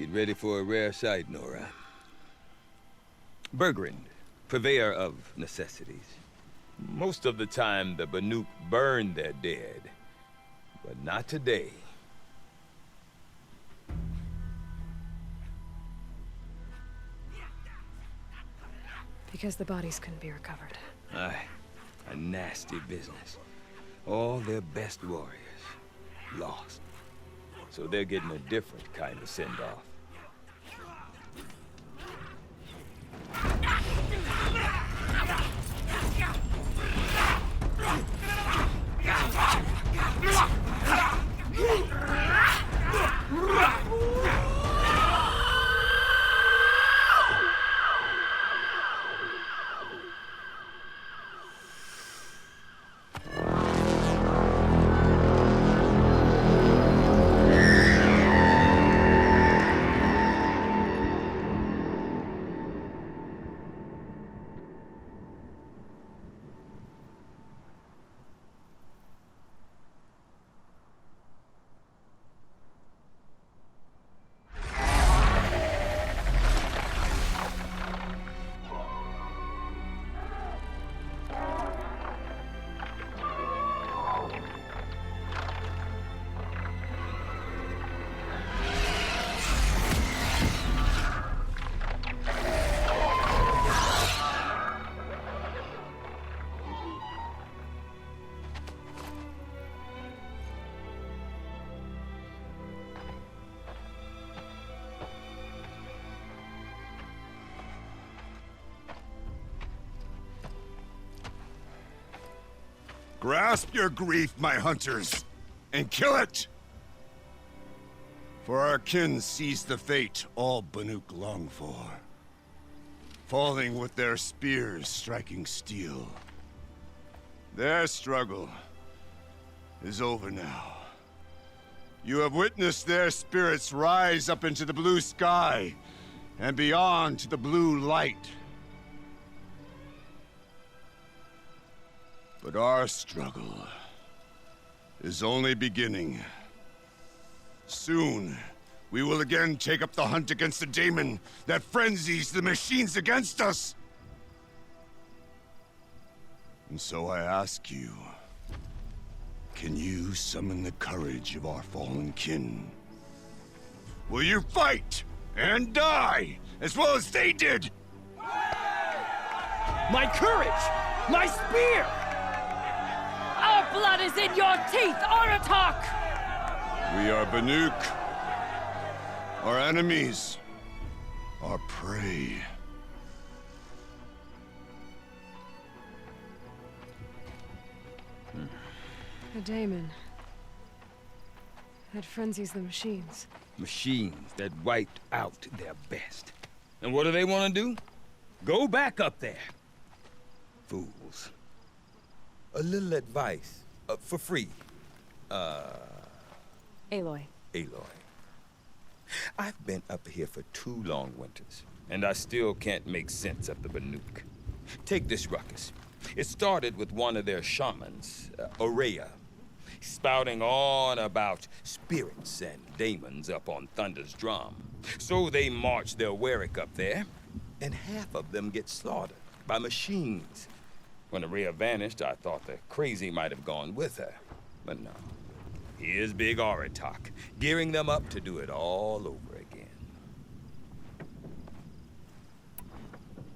Get ready for a rare sight, Nora. Bergrand, purveyor of necessities. Most of the time, the Banuk burn their dead. But not today. Because the bodies couldn't be recovered. Aye. A nasty business. All their best warriors lost. So they're getting a different kind of send-off. Grasp your grief, my hunters, and kill it! For our kin sees the fate all Banuk long for. Falling with their spears striking steel. Their struggle is over now. You have witnessed their spirits rise up into the blue sky and beyond to the blue light. But our struggle is only beginning. Soon, we will again take up the hunt against the daemon that frenzies the machines against us. And so I ask you, can you summon the courage of our fallen kin? Will you fight and die as well as they did? My courage! My spear! Our blood is in your teeth, Aratak! We are Banuk. Our enemies are prey. The daemon. That frenzies the machines. Machines that wiped out their best. And what do they want to do? Go back up there. Fools. A little advice, for free. Aloy. Aloy. I've been up here for 2 long winters, and I still can't make sense of the Banuk. Take this ruckus. It started with one of their shamans, Ourea, spouting on about spirits and daemons up on Thunder's drum. So they march their Warwick up there, and half of them get slaughtered by machines. When Ourea vanished, I thought the crazy might have gone with her. But no. Here's Big Aratak, gearing them up to do it all over again.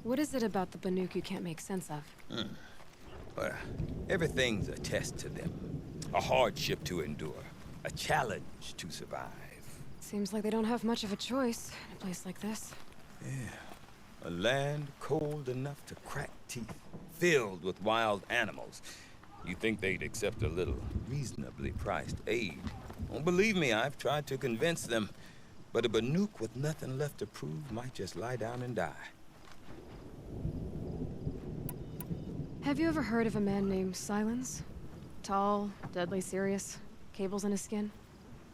What is it about the Banuk you can't make sense of? Well, everything's a test to them. A hardship to endure. A challenge to survive. Seems like they don't have much of a choice in a place like this. Yeah. A land cold enough to crack teeth, filled with wild animals. You think they'd accept a little reasonably priced aid. Well, believe me, I've tried to convince them. But a Banuk with nothing left to prove might just lie down and die. Have you ever heard of a man named Silence? Tall, deadly serious, cables in his skin?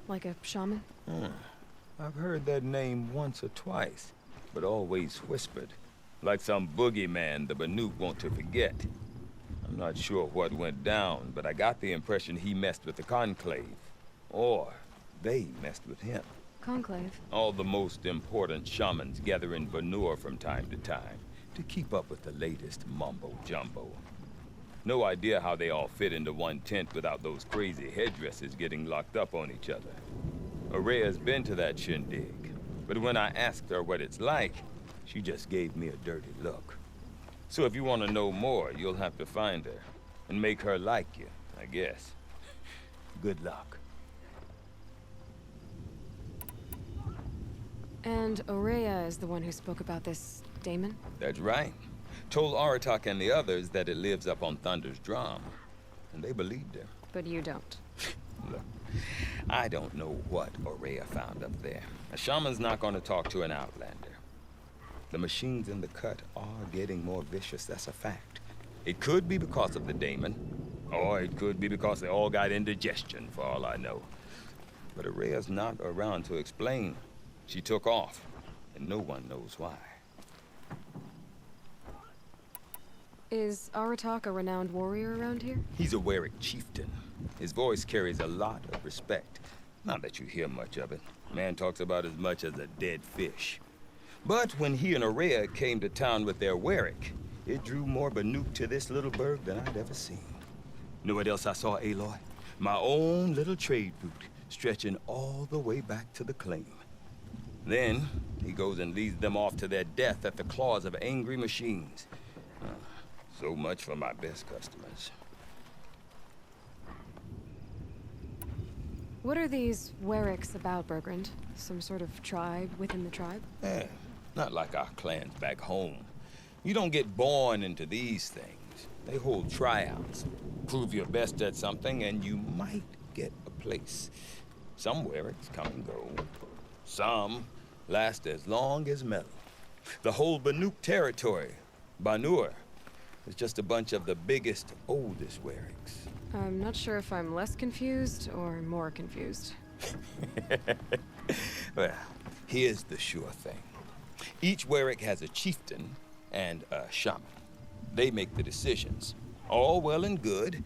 Like a shaman? I've heard that name once or twice, but always whispered. Like some boogeyman the Banuk want to forget. I'm not sure what went down, but I got the impression he messed with the Conclave. Or they messed with him. Conclave? All the most important shamans gather in Banur from time to time to keep up with the latest mumbo-jumbo. No idea how they all fit into one tent without those crazy headdresses getting locked up on each other. Ourea's been to that shindig, but when I asked her what it's like, she just gave me a dirty look. So if you want to know more, you'll have to find her and make her like you, I guess. Good luck. And Ourea is the one who spoke about this daemon? That's right. Told Aratak and the others that it lives up on Thunder's drum, and they believed her. But you don't. Look, I don't know what Ourea found up there. A shaman's not going to talk to an outlander. The machines in the cut are getting more vicious, that's a fact. It could be because of the daemon, or it could be because they all got indigestion, for all I know. But Ourea's not around to explain. She took off, and no one knows why. Is Aratak a renowned warrior around here? He's a Werik chieftain. His voice carries a lot of respect. Not that you hear much of it. Man talks about as much as a dead fish. But when he and Ourea came to town with their Werik, it drew more Banuk to this little burg than I'd ever seen. Know what else I saw, Aloy? My own little trade route, stretching all the way back to the claim. Then, he goes and leads them off to their death at the claws of angry machines. So much for my best customers. What are these Weriks about, Bergrand? Some sort of tribe within the tribe? Not like our clans back home. You don't get born into these things. They hold tryouts. Prove your best at something, and you might get a place. Some Weriks come and go. Some last as long as metal. The whole Banuk territory, Banur, is just a bunch of the biggest, oldest Weriks. I'm not sure if I'm less confused or more confused. Well, here's the sure thing. Each Werik has a chieftain and a shaman. They make the decisions. All well and good,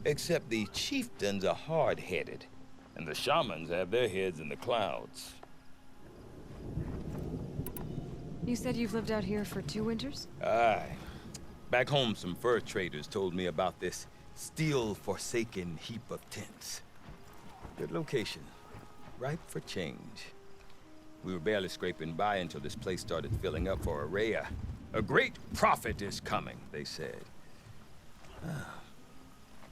except the chieftains are hard-headed, and the shamans have their heads in the clouds. You said you've lived out here for 2 winters? Aye. Back home, some fur traders told me about this steel-forsaken heap of tents. Good location. Ripe for change. We were barely scraping by until this place started filling up for Ourea. A great prophet is coming, they said.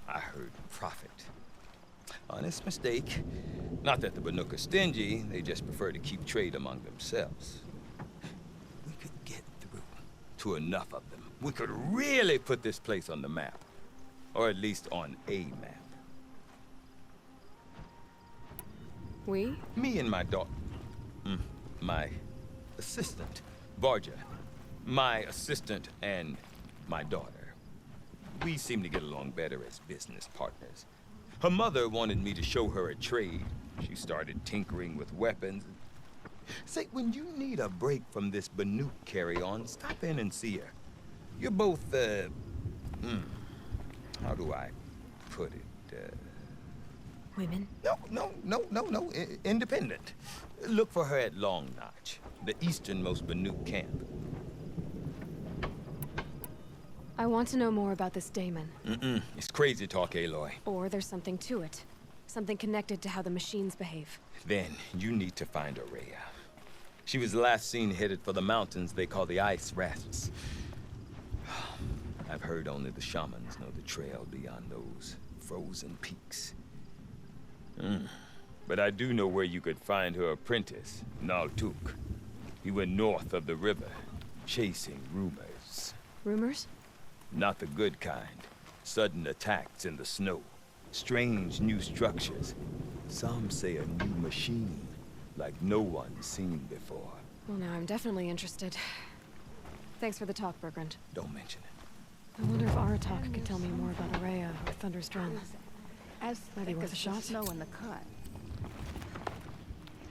I heard prophet. Honest mistake. Not that the Banuk are stingy, they just prefer to keep trade among themselves. We could get through to enough of them. We could really put this place on the map. Or at least on a map. We? Me and my daughter. My assistant, Varja. My assistant and my daughter. We seem to get along better as business partners. Her mother wanted me to show her a trade. She started tinkering with weapons. Say, when you need a break from this Banuk carry-on, stop in and see her. You're both, how do I put it? Women? No. Independent. Look for her at Long Notch, the easternmost Banuk camp. I want to know more about this daemon. It's crazy talk, Aloy. Or there's something to it. Something connected to how the machines behave. Then you need to find Ourea. She was last seen headed for the mountains they call the Ice Rasps. I've heard only the shamans know the trail beyond those frozen peaks. But I do know where you could find her apprentice, Naltuk. He went north of the river, chasing rumors. Rumors? Not the good kind. Sudden attacks in the snow. Strange new structures. Some say a new machine, like no one's seen before. Well, now I'm definitely interested. Thanks for the talk, Bergrand. Don't mention it. I wonder if Aratak could tell me more about Ourea or Thunder's Drum. As Might be thick worth as a the shot. snow in the cut.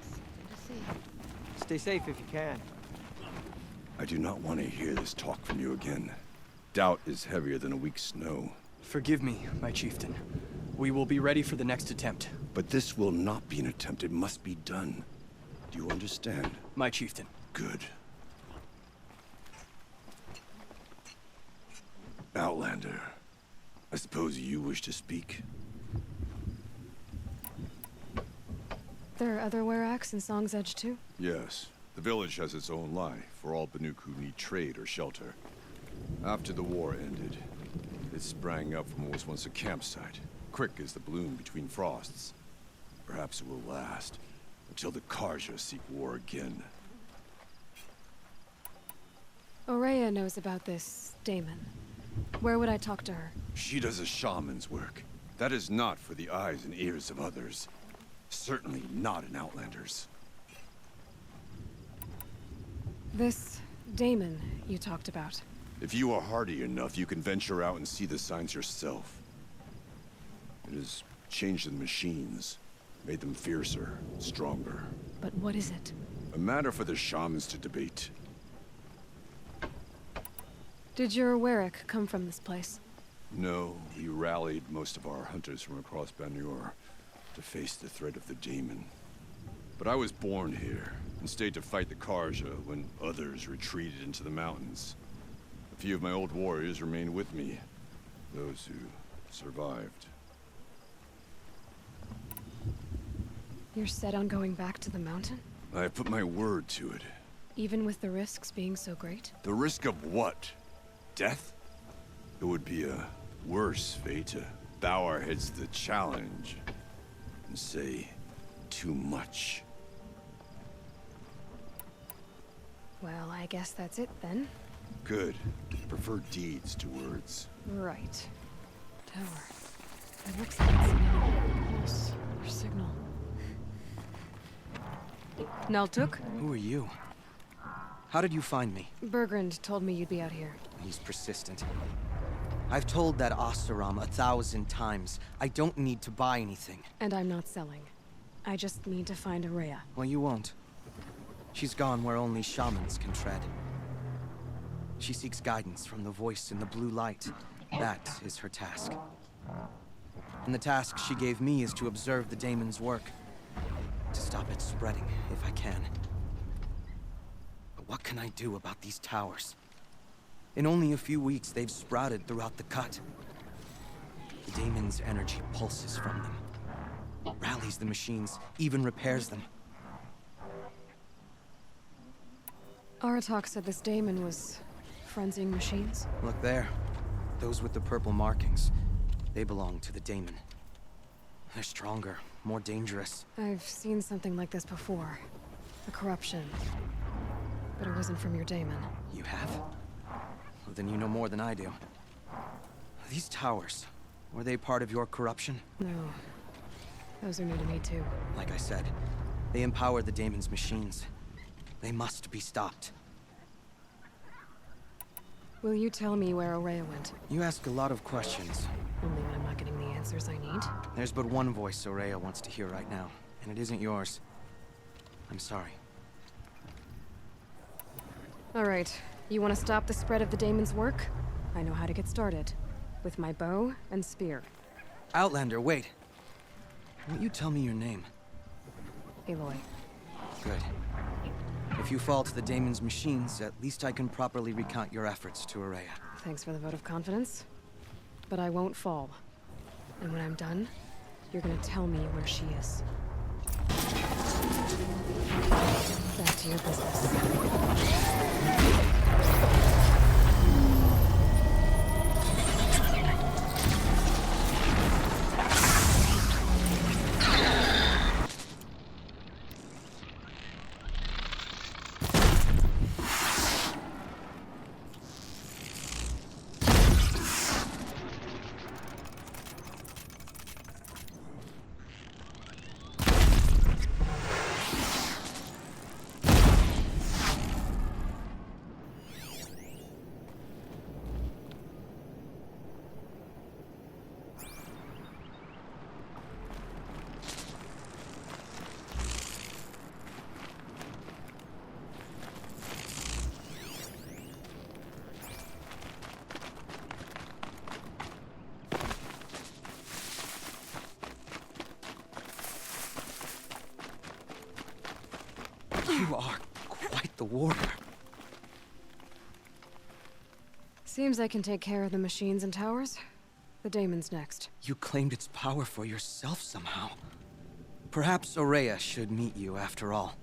Something to see. Stay safe if you can. I do not want to hear this talk from you again. Doubt is heavier than a week's snow. Forgive me, my chieftain. We will be ready for the next attempt. But this will not be an attempt. It must be done. Do you understand? My chieftain. Good. Outlander, I suppose you wish to speak? There are other Weraks in Song's Edge too? Yes. The village has its own life for all Banuk who need trade or shelter. After the war ended, it sprang up from what was once a campsite, quick as the bloom between frosts. Perhaps it will last, until the Karja seek war again. Ourea knows about this Daemon. Where would I talk to her? She does a shaman's work. That is not for the eyes and ears of others. Certainly not an Outlander's. This Daemon you talked about. If you are hardy enough, you can venture out and see the signs yourself. It has changed the machines, made them fiercer, stronger. But what is it? A matter for the shamans to debate. Did your Werak come from this place? No, we rallied most of our hunters from across Banur to face the threat of the Daemon. But I was born here, and stayed to fight the Karja when others retreated into the mountains. A few of my old warriors remained with me, those who survived. You're set on going back to the mountain? I have put my word to it. Even with the risks being so great? The risk of what? Death? It would be a worse fate to bow our heads to the challenge and say too much. Well, I guess that's it then. Good. Prefer deeds to words. Right. Tower. It looks like it's an pulse or signal. Naltuk? Who are you? How did you find me? Bergrand told me you'd be out here. He's persistent. I've told that Oseram 1,000 times. I don't need to buy anything. And I'm not selling. I just need to find Ourea. Well, you won't. She's gone where only shamans can tread. She seeks guidance from the voice in the blue light. That is her task. And the task she gave me is to observe the Daemon's work. To stop it spreading, if I can. But what can I do about these towers? In only a few weeks, they've sprouted throughout the cut. The Daemon's energy pulses from them. Rallies the machines, even repairs them. Aratak said this Daemon was frenzying machines. Look there. Those with the purple markings. They belong to the Daemon. They're stronger, more dangerous. I've seen something like this before. A corruption. But it wasn't from your Daemon. You have? Well, then you know more than I do. These towers, were they part of your corruption? No. Those are new to me too. Like I said, they empower the Daemon's machines. They must be stopped. Will you tell me where Ourea went? You ask a lot of questions. Only when I'm not getting the answers I need. There's but one voice Ourea wants to hear right now, and it isn't yours. I'm sorry. All right. You want to stop the spread of the Daemon's work? I know how to get started. With my bow and spear. Outlander, wait. Won't you tell me your name? Aloy. Good. If you fall to the Daemon's machines, at least I can properly recount your efforts to Ourea. Thanks for the vote of confidence. But I won't fall. And when I'm done, you're gonna tell me where she is. Back to your business. You are quite the warrior. Seems I can take care of the machines and towers. The daemon's next. You claimed its power for yourself somehow. Perhaps Ourea should meet you after all.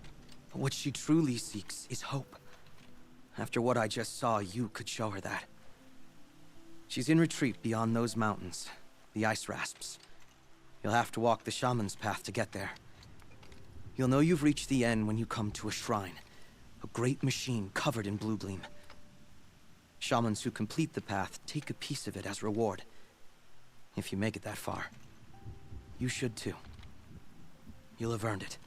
What she truly seeks is hope. After what I just saw, you could show her that. She's in retreat beyond those mountains, the Ice Rasps. You'll have to walk the Shaman's path to get there. You'll know you've reached the end when you come to a shrine. A great machine covered in blue gleam. Shamans who complete the path take a piece of it as reward. If you make it that far, you should too. You'll have earned it.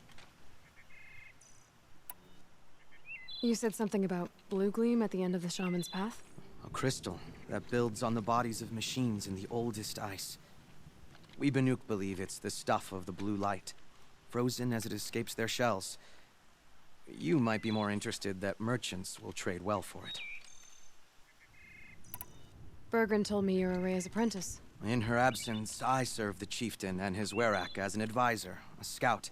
You said something about blue gleam at the end of the Shaman's path? A crystal that builds on the bodies of machines in the oldest ice. We Banuk believe it's the stuff of the blue light, frozen as it escapes their shells. You might be more interested that merchants will trade well for it. Bergren told me you're Ourea's apprentice. In her absence, I serve the chieftain and his werak as an advisor, a scout,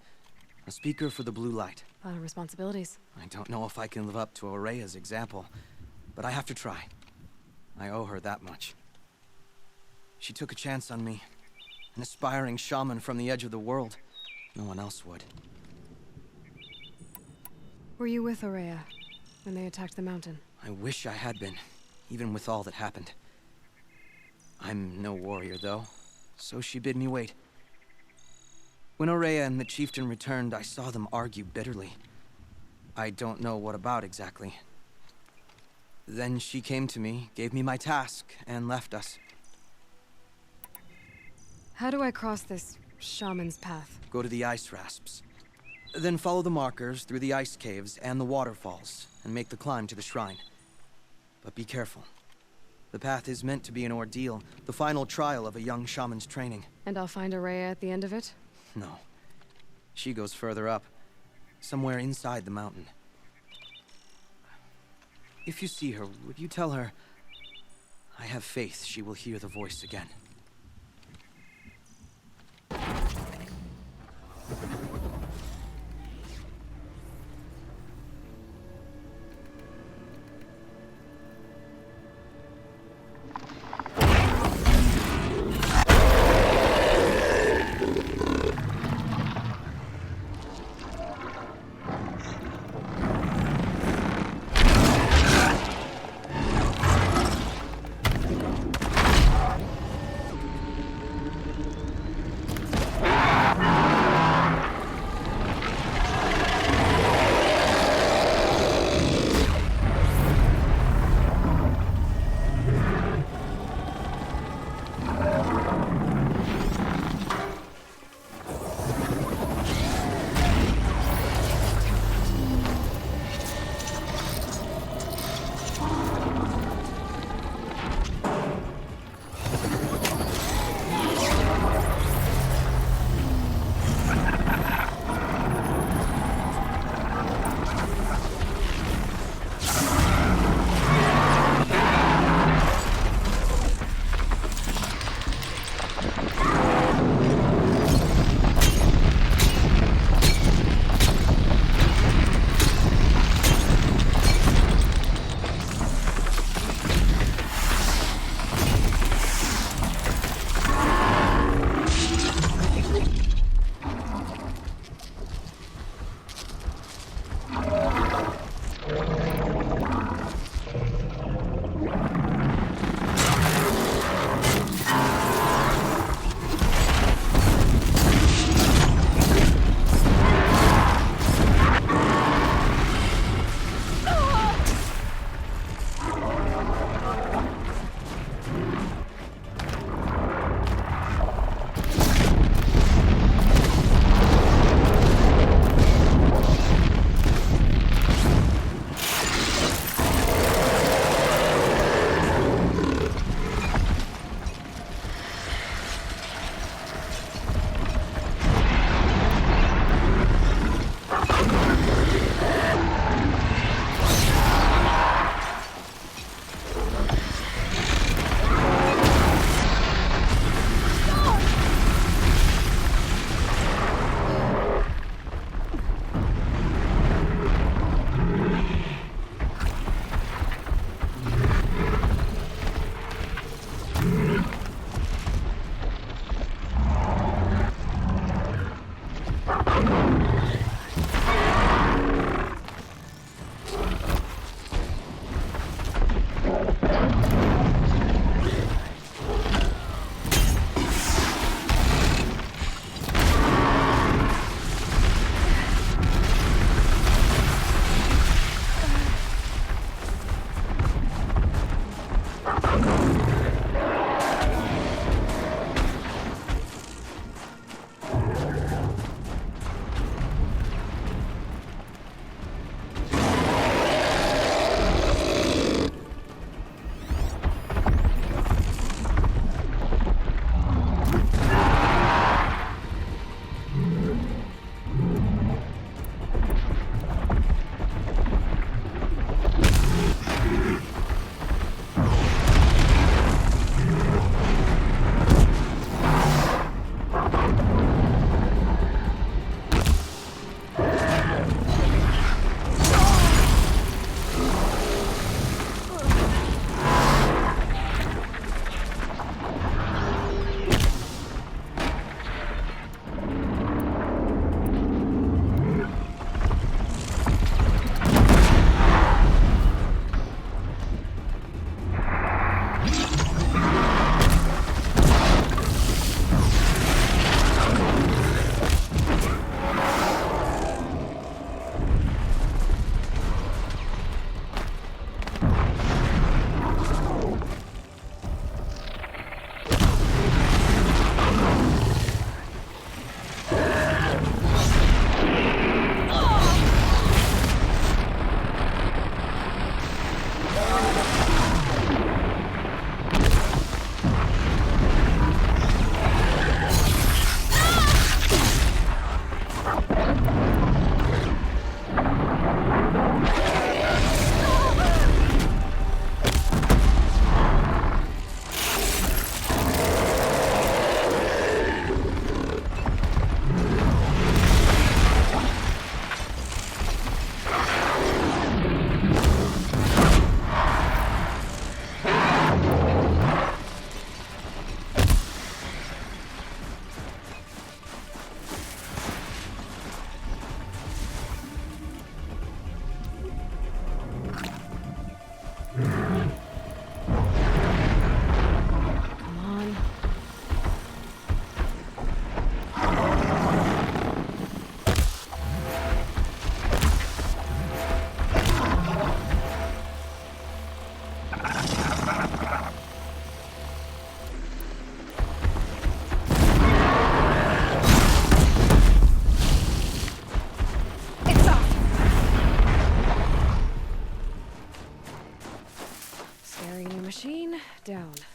a speaker for the blue light. A lot of responsibilities. I don't know if I can live up to Ourea's example, but I have to try. I owe her that much. She took a chance on me. An aspiring shaman from the edge of the world. No one else would. Were you with Ourea when they attacked the mountain? I wish I had been, even with all that happened. I'm no warrior, though, so she bid me wait. When Ourea and the chieftain returned, I saw them argue bitterly. I don't know what about exactly. Then she came to me, gave me my task, and left us. How do I cross this shaman's path? Go to the Ice Rasps. Then follow the markers through the ice caves and the waterfalls, and make the climb to the shrine. But be careful. The path is meant to be an ordeal, the final trial of a young shaman's training. And I'll find Ourea at the end of it? No. She goes further up, somewhere inside the mountain. If you see her, would you tell her, I have faith she will hear the voice again?